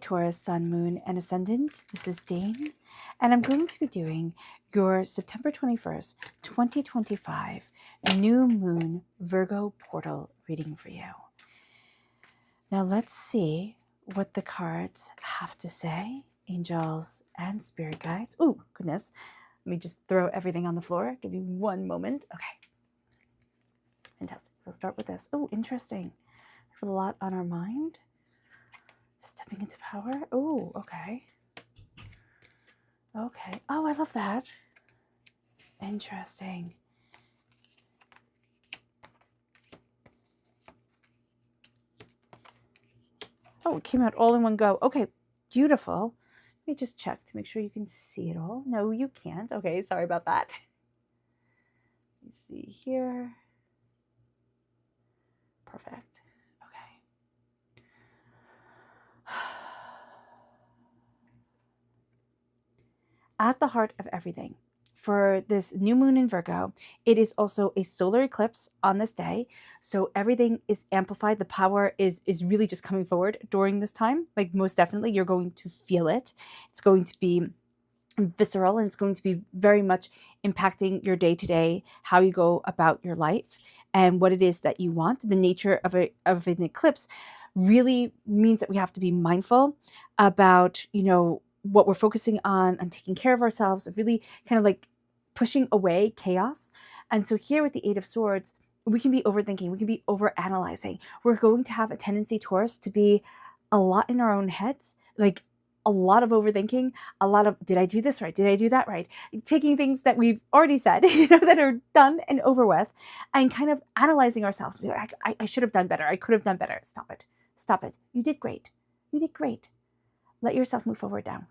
Taurus, Sun, Moon, and Ascendant. This is Dane, and I'm going to be doing your September 21st, 2025 New Moon Virgo Portal reading for you. Now let's see what the cards have to say, angels and spirit guides. Oh, goodness. Let me just throw everything on the floor. Give me one moment. Okay. Fantastic. We'll start with this. Oh, interesting. We have a lot on our mind. Stepping into power. Oh, okay. Okay. Oh, I love that. Interesting. Oh, it came out all in one go. Okay, beautiful. Let me just check to make sure you can see it all. No, you can't. Okay, sorry about that. Let me see here. Perfect. Okay. At the heart of everything, for this new moon in Virgo, it is also a solar eclipse on this day. So everything is amplified. The power is really just coming forward during this time. Like most definitely, you're going to feel it. It's going to be visceral, and it's going to be very much impacting your day-to-day, how you go about your life and what it is that you want. The nature of an eclipse really means that we have to be mindful about, what we're focusing on taking care of ourselves, really kind of like pushing away chaos. And so here with the Eight of Swords, we can be overthinking, we can be overanalyzing. We're going to have a tendency, Taurus, to be a lot in our own heads, like a lot of overthinking, a lot of, did I do this right? Did I do that right? Taking things that we've already said, that are done and over with, and kind of analyzing ourselves. Be like, I should have done better. I could have done better. Stop it. Stop it. You did great. You did great. Let yourself move forward now.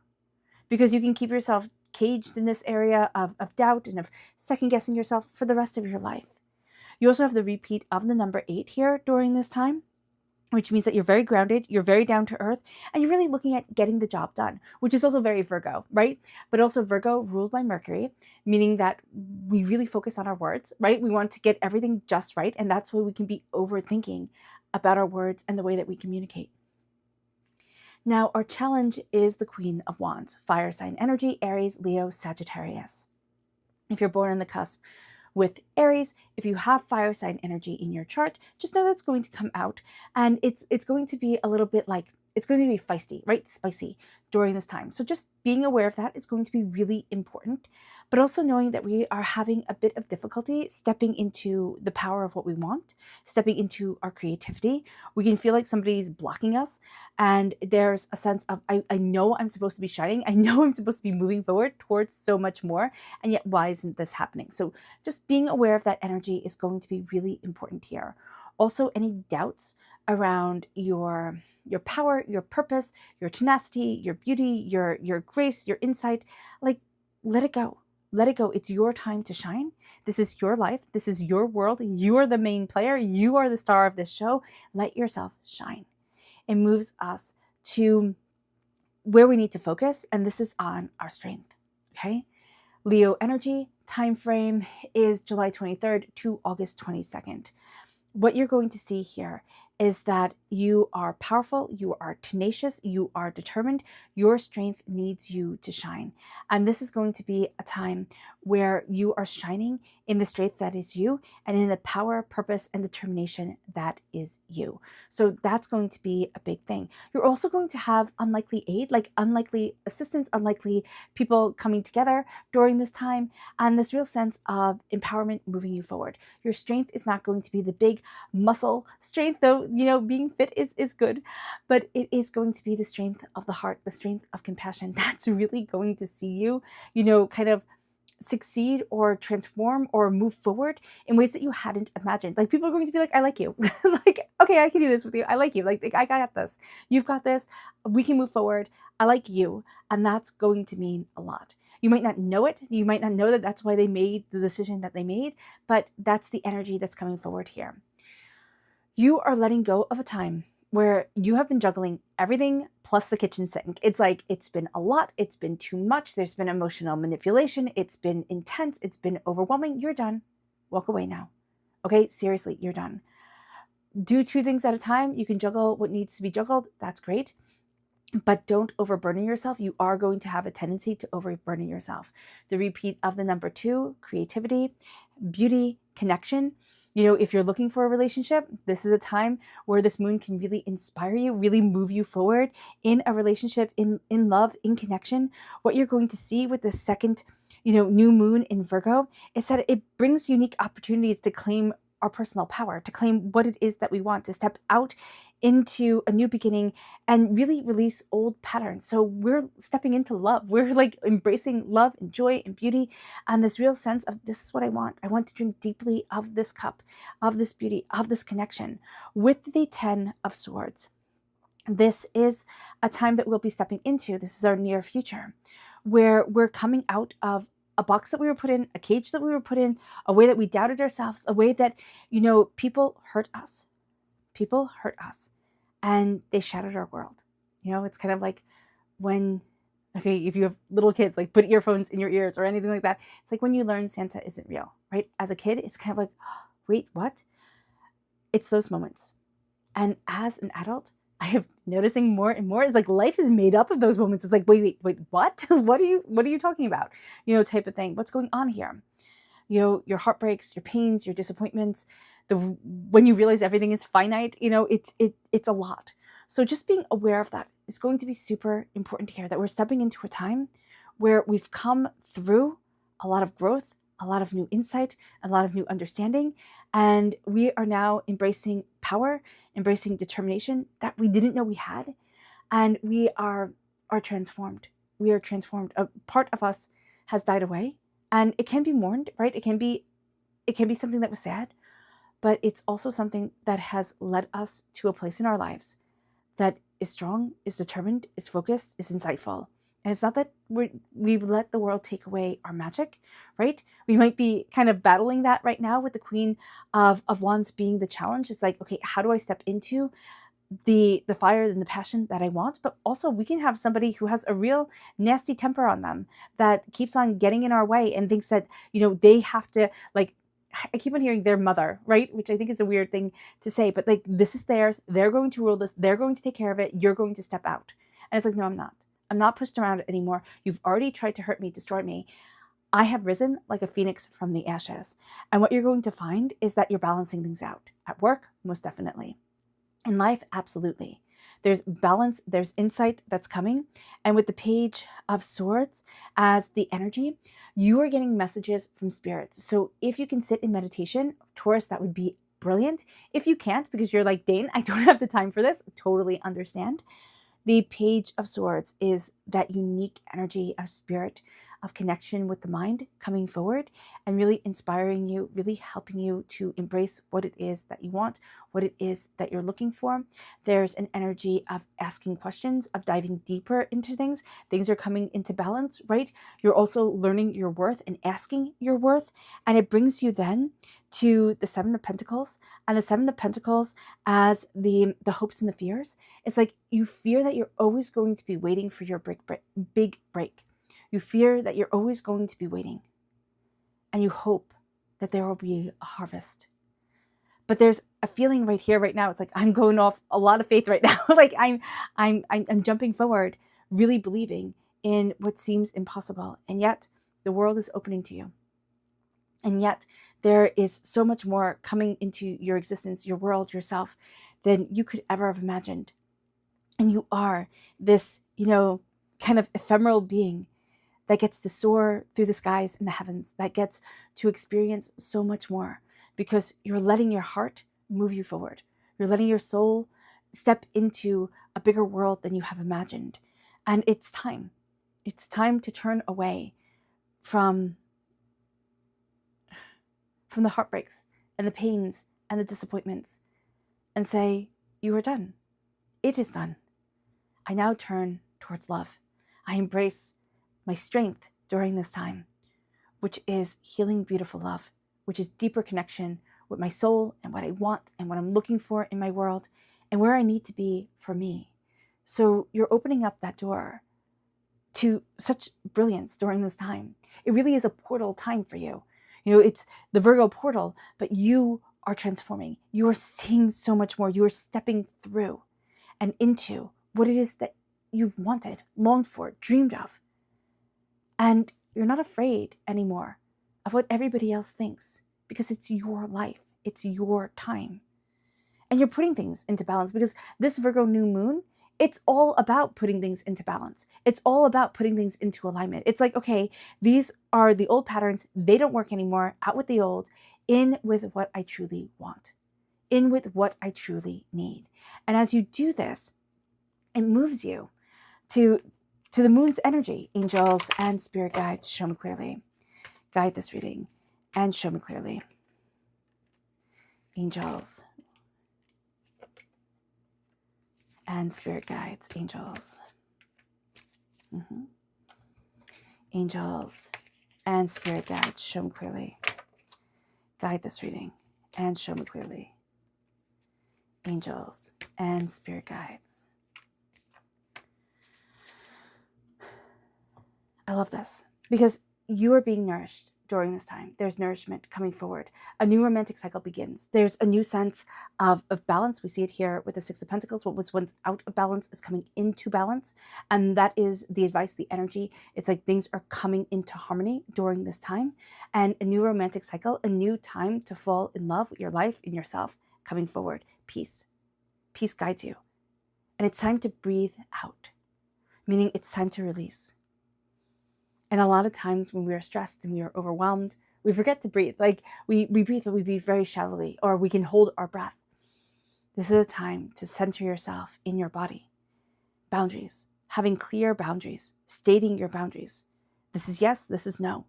Because you can keep yourself caged in this area of doubt and of second guessing yourself for the rest of your life. You also have the repeat of the number 8 here during this time, which means that you're very grounded, you're very down to earth, and you're really looking at getting the job done, which is also very Virgo, right? But also Virgo ruled by Mercury, meaning that we really focus on our words, right? We want to get everything just right, and that's why we can be overthinking about our words and the way that we communicate. Now, our challenge is the Queen of Wands, fire sign energy, Aries, Leo, Sagittarius. If you're born on the cusp with Aries, if you have fire sign energy in your chart, just know that's going to come out, and it's going to be a little bit like, it's going to be feisty, right? Spicy during this time. So just being aware of that is going to be really important, but also knowing that we are having a bit of difficulty stepping into the power of what we want, stepping into our creativity. We can feel like somebody's blocking us, and there's a sense of, I know I'm supposed to be shining. I know I'm supposed to be moving forward towards so much more, and yet why isn't this happening? So just being aware of that energy is going to be really important here. Also, any doubts around your power, your purpose, your tenacity, your beauty, your grace, your insight, like, let it go. Let it go. It's your time to shine. This is your life. This is your world. You are the main player. You are the star of this show. Let yourself shine. It moves us to where we need to focus, and this is on our strength. Okay? Leo energy time frame is July 23rd to August 22nd. What you're going to see here is that you are powerful, you are tenacious, you are determined, your strength needs you to shine. And this is going to be a time where you are shining in the strength that is you, and in the power, purpose, and determination that is you. So that's going to be a big thing. You're also going to have unlikely aid, like unlikely assistance, unlikely people coming together during this time, and this real sense of empowerment moving you forward. Your strength is not going to be the big muscle strength, though, being fit is good, but it is going to be the strength of the heart, the strength of compassion. That's really going to see you, kind of succeed or transform or move forward in ways that you hadn't imagined. Like, people are going to be like, I like you. Like, okay, I can do this with you. I like you. Like, I got this. You've got this. We can move forward. I like you. And that's going to mean a lot. You might not know it. You might not know that that's why they made the decision that they made, but that's the energy that's coming forward here. You are letting go of a time where you have been juggling everything plus the kitchen sink. It's like, it's been a lot. It's been too much. There's been emotional manipulation. It's been intense. It's been overwhelming. You're done. Walk away now. Okay? Seriously, you're done. Do 2 things at a time. You can juggle what needs to be juggled. That's great. but don't overburden yourself. You are going to have a tendency to overburden yourself. The repeat of the number 2, creativity, beauty, connection. If you're looking for a relationship, this is a time where this moon can really inspire you, really move you forward in a relationship, in love, in connection. What you're going to see with the second, new moon in Virgo is that it brings unique opportunities to claim our personal power, to claim what it is that we want, to step out into a new beginning and really release old patterns. So we're stepping into love. We're like embracing love and joy and beauty and this real sense of, this is what I want. I want to drink deeply of this cup, of this beauty, of this connection. With the 10 of Swords, this is a time that we'll be stepping into. This is our near future, where we're coming out of a box that we were put in, a cage that we were put in, a way that we doubted ourselves, a way that, people hurt us. People hurt us and they shattered our world. It's kind of like when, okay, if you have little kids, like put earphones in your ears or anything like that. It's like when you learn Santa isn't real, right? As a kid, it's kind of like, wait, what? It's those moments. And as an adult, I have noticing more and more, it's like life is made up of those moments. It's like, wait, what? what are you talking about? Type of thing. What's going on here? Your heartbreaks, your pains, your disappointments, when you realize everything is finite, it's a lot. So just being aware of that is going to be super important to hear, that we're stepping into a time where we've come through a lot of growth, a lot of new insight, a lot of new understanding, and we are now embracing power, embracing determination that we didn't know we had, and we are transformed. We are transformed. A part of us has died away. And it can be mourned, right? It can be something that was sad, but it's also something that has led us to a place in our lives that is strong, is determined, is focused, is insightful. And it's not that we've let the world take away our magic, right? We might be kind of battling that right now with the Queen of Wands being the challenge. It's like, okay, how do I step into the fire and the passion that I want? But also we can have somebody who has a real nasty temper on them that keeps on getting in our way and thinks that, they have to, like, I keep on hearing their mother, right? Which I think is a weird thing to say, but like, this is theirs. They're going to rule this. They're going to take care of it. You're going to step out. And it's like, no, I'm not. I'm not pushed around anymore. You've already tried to hurt me, destroy me. I have risen like a phoenix from the ashes. And what you're going to find is that you're balancing things out. At work, most definitely. In life, absolutely. There's balance, there's insight that's coming. And with the Page of Swords as the energy, you are getting messages from spirit. So if you can sit in meditation, Taurus, that would be brilliant. If you can't, because you're like, Dane, I don't have the time for this, totally understand. The Page of Swords is that unique energy of spirit, of connection with the mind coming forward and really inspiring you, really helping you to embrace what it is that you want, what it is that you're looking for. There's an energy of asking questions, of diving deeper into things. Things are coming into balance, right? You're also learning your worth and asking your worth. And it brings you then to the 7 of Pentacles, and the 7 of Pentacles as the hopes and the fears. It's like you fear that you're always going to be waiting for your big break. You fear that you're always going to be waiting, and you hope that there will be a harvest. But there's a feeling right here, right now. It's like I'm going off a lot of faith right now. Like I'm jumping forward, really believing in what seems impossible, and yet the world is opening to you. And yet there is so much more coming into your existence, your world, yourself, than you could ever have imagined. And you are this, kind of ephemeral being that gets to soar through the skies and the heavens, that gets to experience so much more because you're letting your heart move you forward. You're letting your soul step into a bigger world than you have imagined. And it's time. It's time to turn away from the heartbreaks and the pains and the disappointments and say, you are done. It is done. I now turn towards love. I embrace my strength during this time, which is healing, beautiful love, which is deeper connection with my soul and what I want and what I'm looking for in my world and where I need to be for me. So you're opening up that door to such brilliance during this time. It really is a portal time for you. It's the Virgo portal, but you are transforming. You are seeing so much more. You are stepping through and into what it is that you've wanted, longed for, dreamed of. And you're not afraid anymore of what everybody else thinks, because it's your life, it's your time. And you're putting things into balance, because this Virgo new moon, it's all about putting things into balance. It's all about putting things into alignment. It's like, okay, these are the old patterns. They don't work anymore. Out with the old, in with what I truly want, in with what I truly need. And as you do this, it moves you to the moon's energy. Angels and spirit guides, show me clearly. Guide this reading and show me clearly. Angels and spirit guides, angels. Angels and spirit guides, show me clearly. Guide this reading and show me clearly. Angels and spirit guides. I love this because you are being nourished during this time. There's nourishment coming forward. A new romantic cycle begins. There's a new sense of balance. We see it here with the Six of Pentacles. What was once out of balance is coming into balance. And that is the advice, the energy. It's like things are coming into harmony during this time. And a new romantic cycle, a new time to fall in love with your life and yourself coming forward. Peace. Peace guides you. And it's time to breathe out, meaning it's time to release. And a lot of times when we are stressed and we are overwhelmed, we forget to breathe. Like we breathe, but we breathe very shallowly, or we can hold our breath. This is a time to center yourself in your body. Boundaries, having clear boundaries, stating your boundaries. This is yes, this is no.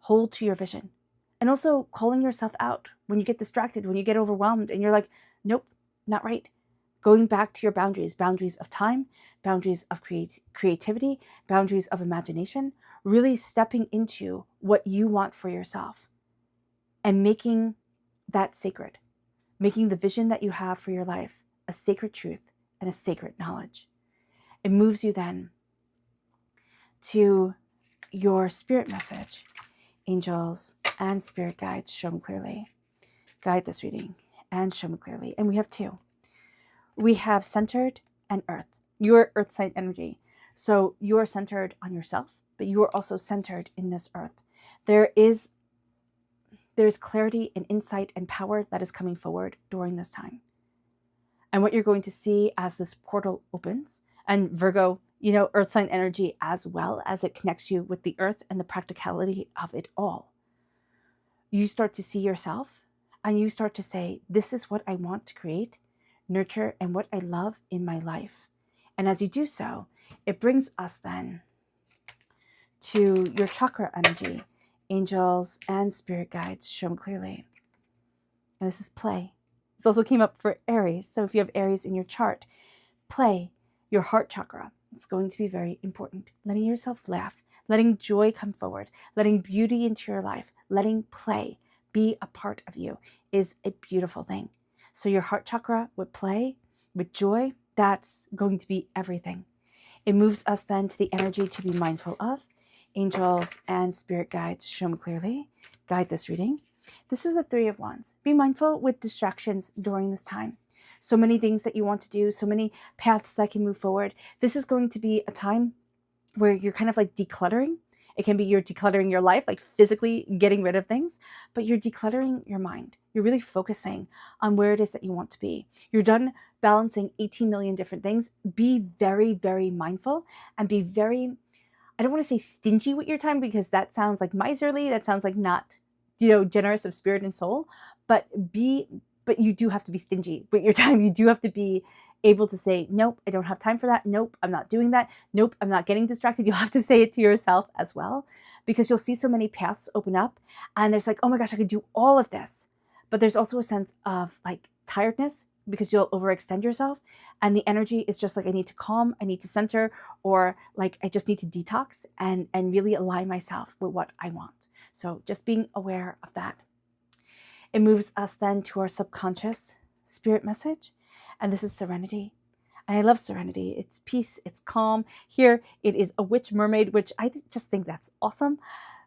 Hold to your vision. And also calling yourself out when you get distracted, when you get overwhelmed and you're like, nope, not right. Going back to your boundaries, boundaries of time, boundaries of creativity, boundaries of imagination, really stepping into what you want for yourself and making that sacred, making the vision that you have for your life a sacred truth and a sacred knowledge. It moves you then to your spirit message. Angels and spirit guides, show me clearly. Guide this reading and show me clearly. And we have two. We have centered and earth. Your earth sign energy. So you are centered on yourself, but you are also centered in this earth. There is clarity and insight and power that is coming forward during this time. And what you're going to see as this portal opens, and Virgo, earth sign energy as well, as it connects you with the earth and the practicality of it all. You start to see yourself and you start to say, this is what I want to create, nurture, and what I love in my life. And as you do so, it brings us then to your chakra energy. Angels and spirit guides, show me clearly. And this is play. This also came up for Aries. So if you have Aries in your chart, play, your heart chakra. It's going to be very important. Letting yourself laugh, letting joy come forward, letting beauty into your life, letting play be a part of you is a beautiful thing. So your heart chakra with play, with joy, that's going to be everything. It moves us then to the energy to be mindful of. Angels and spirit guides, show me clearly. Guide this reading. This is the Three of Wands. Be mindful with distractions during this time. So many things that you want to do, so many paths that can move forward. This is going to be a time where you're kind of like decluttering. It can be you're decluttering your life, like physically getting rid of things, but you're decluttering your mind. You're really focusing on where it is that you want to be. You're done balancing 18 million different things. Be very, very mindful and be very, I don't want to say stingy with your time because that sounds like miserly. That sounds like not, generous of spirit and soul, but you do have to be stingy with your time. You do have to be able to say, nope, I don't have time for that. Nope, I'm not doing that. Nope, I'm not getting distracted. You'll have to say it to yourself as well, because you'll see so many paths open up and there's like, oh my gosh, I could do all of this. But there's also a sense of like tiredness because you'll overextend yourself. And the energy is just like, I need to calm, I need to center, or like, I just need to detox and really align myself with what I want. So just being aware of that. It moves us then to our subconscious spirit message. And this is serenity. And I love serenity. It's peace, it's calm. Here it is a witch mermaid, which I just think that's awesome.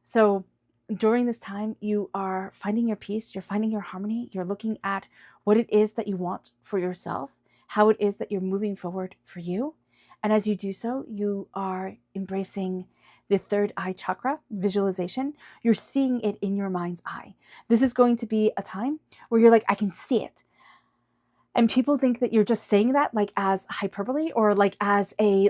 So during this time, you are finding your peace, you're finding your harmony, you're looking at what it is that you want for yourself, how it is that you're moving forward for you. And as you do so, you are embracing the third eye chakra visualization. You're seeing it in your mind's eye. This is going to be a time where you're like, I can see it. And people think that you're just saying that like as hyperbole or like as an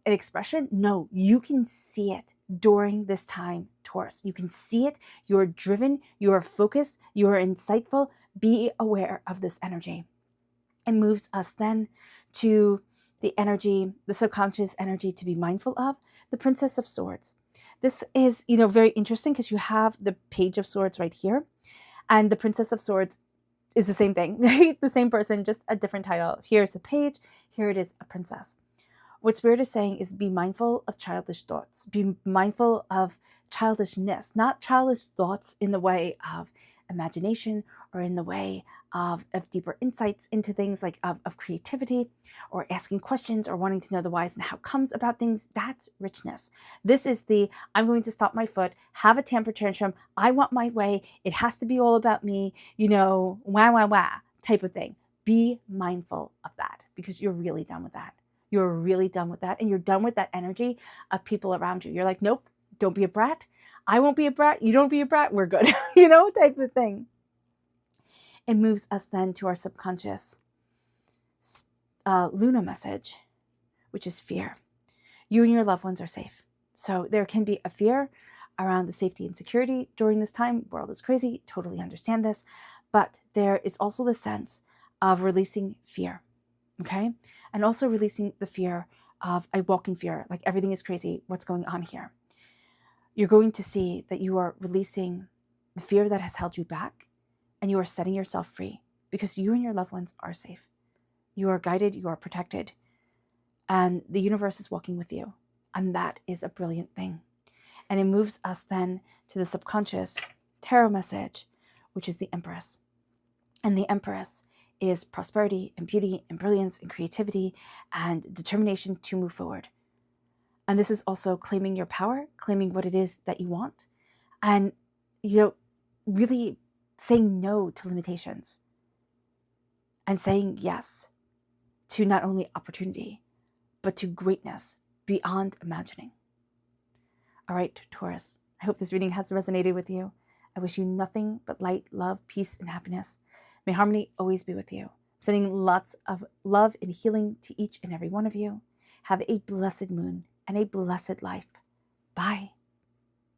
expression. No, you can see it during this time, Taurus. You can see it. You're driven. You are focused. You are insightful. Be aware of this energy. It moves us then to the energy, the subconscious energy to be mindful of, the Princess of Swords. This is, very interesting because you have the Page of Swords right here, and the Princess of Swords is the same thing, right? The same person, just a different title. Here's a page, here it is a princess. What Spirit is saying is be mindful of childish thoughts. Be mindful of childishness, not childish thoughts in the way of imagination or in the way of deeper insights into things like of creativity or asking questions or wanting to know the whys and how comes about things. That's richness. This is the I'm going to stop my foot, have a temper tantrum, I want my way, it has to be all about me, wah, wah, wah type of thing. Be mindful of that because you're really done with that. You're really done with that. And you're done with that energy of people around you. You're like, nope, don't be a brat. I won't be a brat. You don't be a brat. We're good, type of thing. It moves us then to our subconscious Luna message, which is fear. You and your loved ones are safe. So there can be a fear around the safety and security during this time. World is crazy. Totally understand this. But there is also the sense of releasing fear. Okay? And also releasing the fear of a walking fear, like everything is crazy. What's going on here? You're going to see that you are releasing the fear that has held you back, and you are setting yourself free because you and your loved ones are safe. You are guided, you are protected, and the universe is walking with you. And that is a brilliant thing. And it moves us then to the subconscious tarot message, which is the Empress. And the Empress is prosperity and beauty and brilliance and creativity and determination to move forward. And this is also claiming your power, claiming what it is that you want, and really saying no to limitations and saying yes to not only opportunity, but to greatness beyond imagining. All right, Taurus, I hope this reading has resonated with you. I wish you nothing but light, love, peace, and happiness. May harmony always be with you. I'm sending lots of love and healing to each and every one of you. Have a blessed moon and a blessed life. Bye.